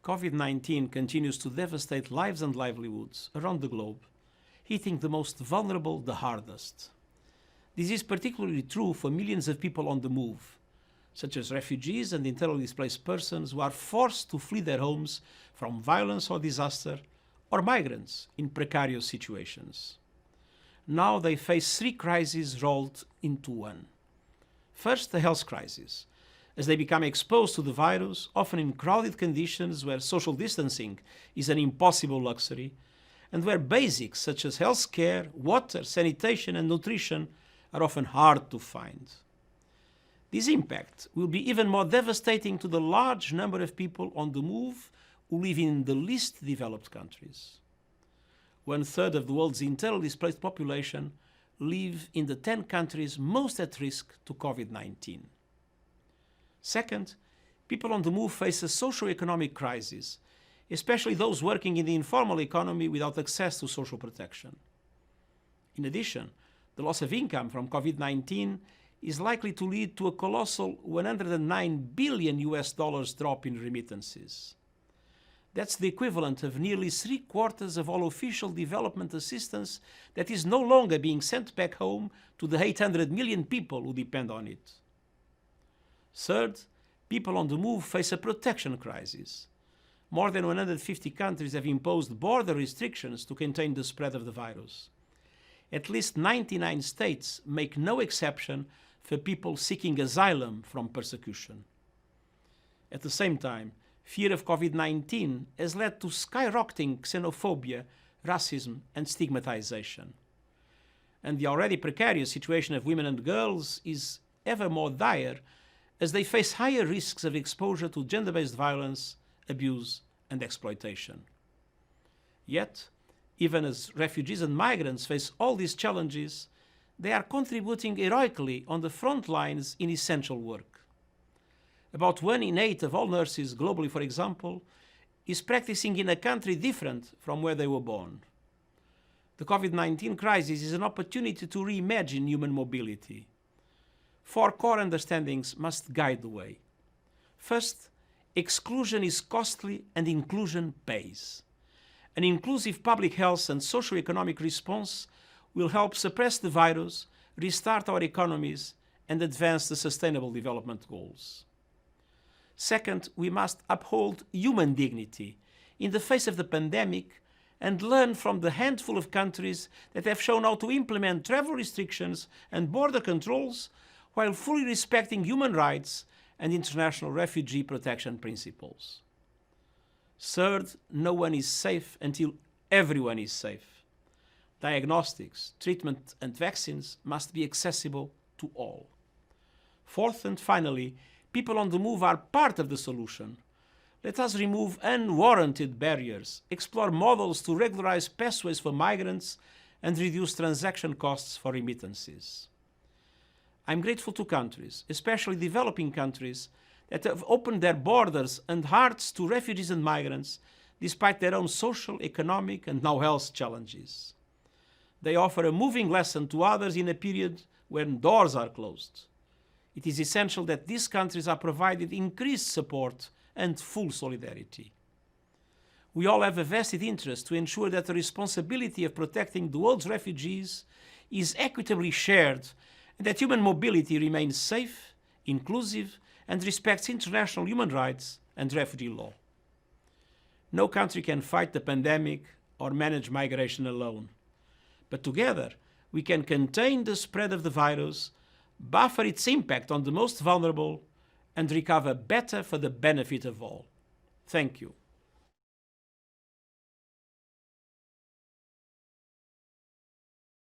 COVID-19 continues to devastate lives and livelihoods around the globe, hitting the most vulnerable the hardest. This is particularly true for millions of people on the move, such as refugees and internally displaced persons who are forced to flee their homes from violence or disaster, or migrants in precarious situations. Now they face three crises rolled into one. First, the health crisis, as they become exposed to the virus, often in crowded conditions where social distancing is an impossible luxury, and where basics such as health care, water, sanitation and nutrition are often hard to find. This impact will be even more devastating to the large number of people on the move who live in the least developed countries. 1/3 of the world's internally displaced population live in the 10 countries most at risk to COVID-19. Second, people on the move face a socio-economic crisis, especially those working in the informal economy without access to social protection. In addition, the loss of income from COVID-19 is likely to lead to a colossal $109 billion drop in remittances. That's the equivalent of nearly 3/4 of all official development assistance that is no longer being sent back home to the 800 million people who depend on it. Third, people on the move face a protection crisis. More than 150 countries have imposed border restrictions to contain the spread of the virus. At least 99 states make no exception for people seeking asylum from persecution. At the same time, fear of COVID-19 has led to skyrocketing xenophobia, racism, and stigmatization. And the already precarious situation of women and girls is ever more dire as they face higher risks of exposure to gender-based violence, abuse, and exploitation. Yet, even as refugees and migrants face all these challenges, they are contributing heroically on the front lines in essential work. About 1 in 8 of all nurses globally, for example, is practicing in a country different from where they were born. The COVID-19 crisis is an opportunity to reimagine human mobility. 4 core understandings must guide the way. First, exclusion is costly and inclusion pays. An inclusive public health and socio-economic response will help suppress the virus, restart our economies, and advance the Sustainable Development Goals. Second, we must uphold human dignity in the face of the pandemic and learn from the handful of countries that have shown how to implement travel restrictions and border controls while fully respecting human rights and international refugee protection principles. Third, no one is safe until everyone is safe. Diagnostics, treatment, and vaccines must be accessible to all. Fourth and finally, people on the move are part of the solution. Let us remove unwarranted barriers, explore models to regularize pathways for migrants, and reduce transaction costs for remittances. I'm grateful to countries, especially developing countries, that have opened their borders and hearts to refugees and migrants despite their own social, economic, and now health challenges. They offer a moving lesson to others in a period when doors are closed. It is essential that these countries are provided increased support and full solidarity. We all have a vested interest to ensure that the responsibility of protecting the world's refugees is equitably shared and that human mobility remains safe, inclusive, and respects international human rights and refugee law. No country can fight the pandemic or manage migration alone. But together, we can contain the spread of the virus, buffer its impact on the most vulnerable, and recover better for the benefit of all. Thank you.